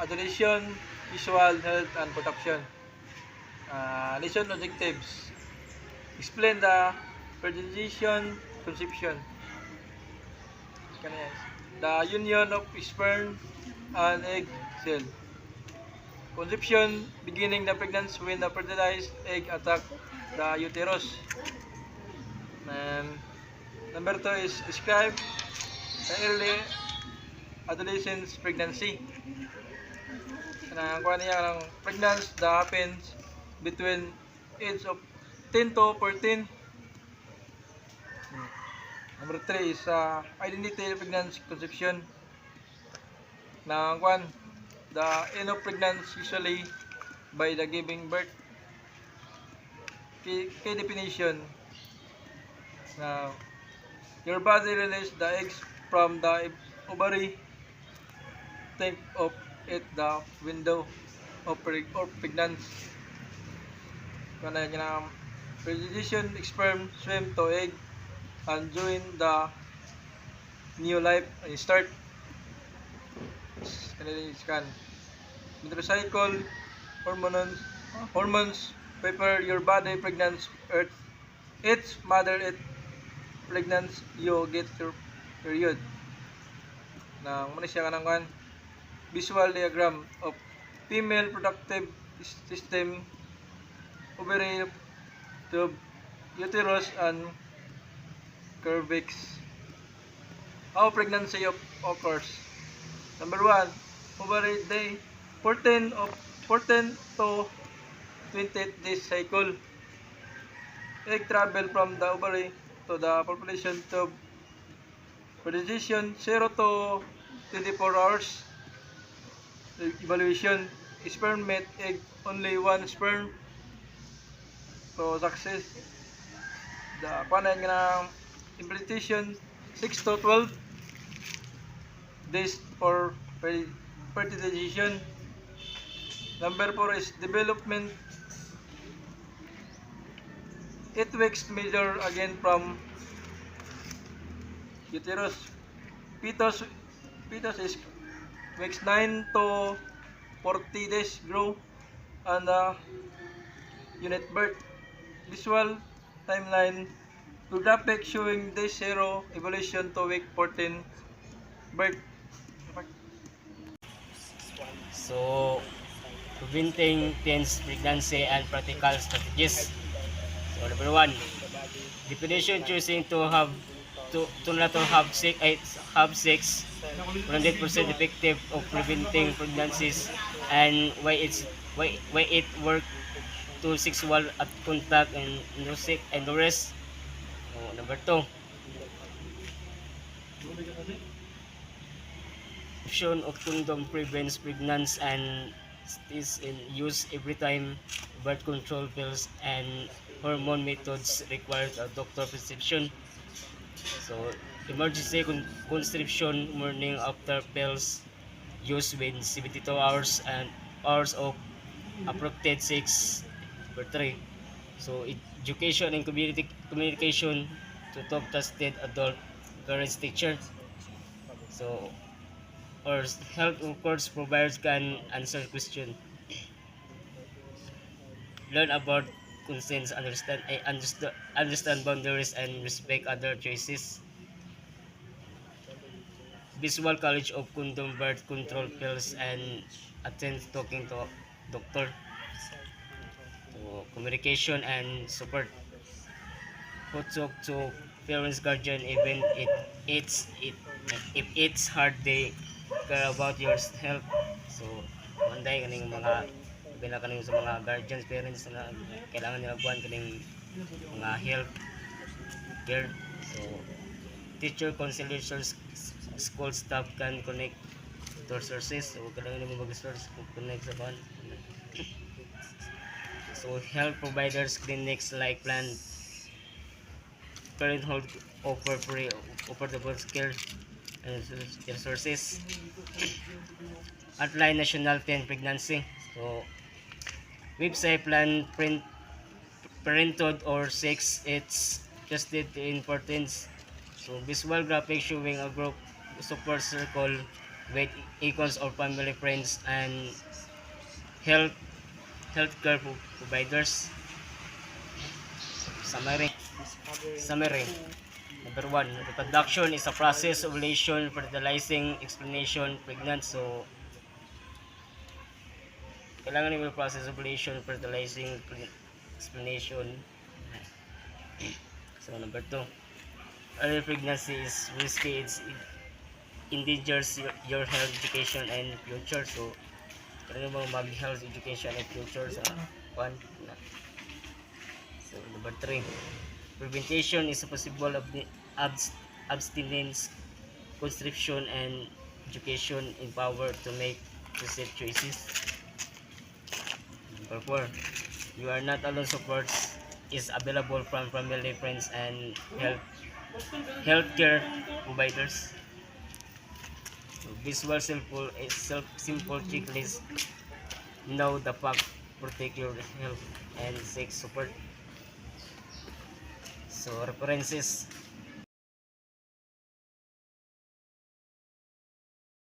adolescent, visual, health, and protection. Lesson objectives. Explain the fertilization conception. The union of sperm and egg cell. Conception, beginning the pregnancy when the fertilized egg attack the uterus. And number 2 is describe the early adolescence pregnancy. Kuha niya ng pregnancy that happens between age of 10 to 14. Number 3 is identity of pregnancy conception. The end of pregnancy usually by the giving birth. Key definition. Your body releases the eggs from the ovary. Think of it the window of pregnancy. Fertilization sperm swim to egg and join the new life and start. Scan. Metrocycle hormones prepare your body pregnancy earth. Each mother pregnancy you get your period. Muna siya kanang visual diagram of female reproductive system, ovary, tube, uterus, and cervix. How pregnancy occurs? Number 1, ovary day 14 to 20 days cycle. Egg travel from the ovary to the population tube. Fertilization 0 to 24 hours. Evaluation, sperm mate egg, only one sperm to success. The implantation 6 to 12 days for fertilization. Number 4 is development. 8 weeks measure again from uterus. Fetus is weeks 9 to 40 days grow and unit birth. Visual timeline. Graphic showing day 0 evolution to week 14 birth. So, preventing teens pregnancy and practical strategies. So, number 1, definition: choosing to not to have sex 100% effective of preventing pregnancies, and why it work to sexual at contact and the rest. Number 2, option of condom prevents pregnancy and is in use every time. Birth control pills and hormone methods require a doctor prescription. So, emergency conception morning after pills used within 72 hours and hours of appropriate sex. Number 3, so education and communication to talk trusted adult parents teacher. So, or health course providers can answer question. Learn about consents, understand boundaries, and respect other choices. Visual knowledge of condom, birth control pills, and attend talking to doctor. So, communication and support. Who talk to parents, guardian, even if it's hard, they care about your health. So, manday kaning mga bila kaning sa mga guardians, parents na kailangan nila kuan kaning mga health care. So, teacher, counselors, school staff can connect to sources. So, kailangan nila mag-source connect sa kuan. So, health providers, clinics like Planned Parenthood offer the best care and resources. Outline national teen pregnancy. So, website Planned Parenthood or sex, it's trusted importance. So, visual graphic showing a group support circle with icons or family friends and health healthcare providers. Summary. Summary. Number one, reproduction is a process of ovulation, fertilizing, explanation, pregnant. So, kailangan yung process of ovulation, fertilizing, explanation. So, number two, early pregnancy is risky. It endangers your health, education, and future. So, kailangan mo mag-health, education, and future sa one. So, number three, prevention is a possible of the abstinence, constriction, and education empowered to make safe choices. Number four, you are not alone. Supports is available from family, friends, and healthcare providers. So, visual simple checklist. Know the fact, protect your health, and seek support. So references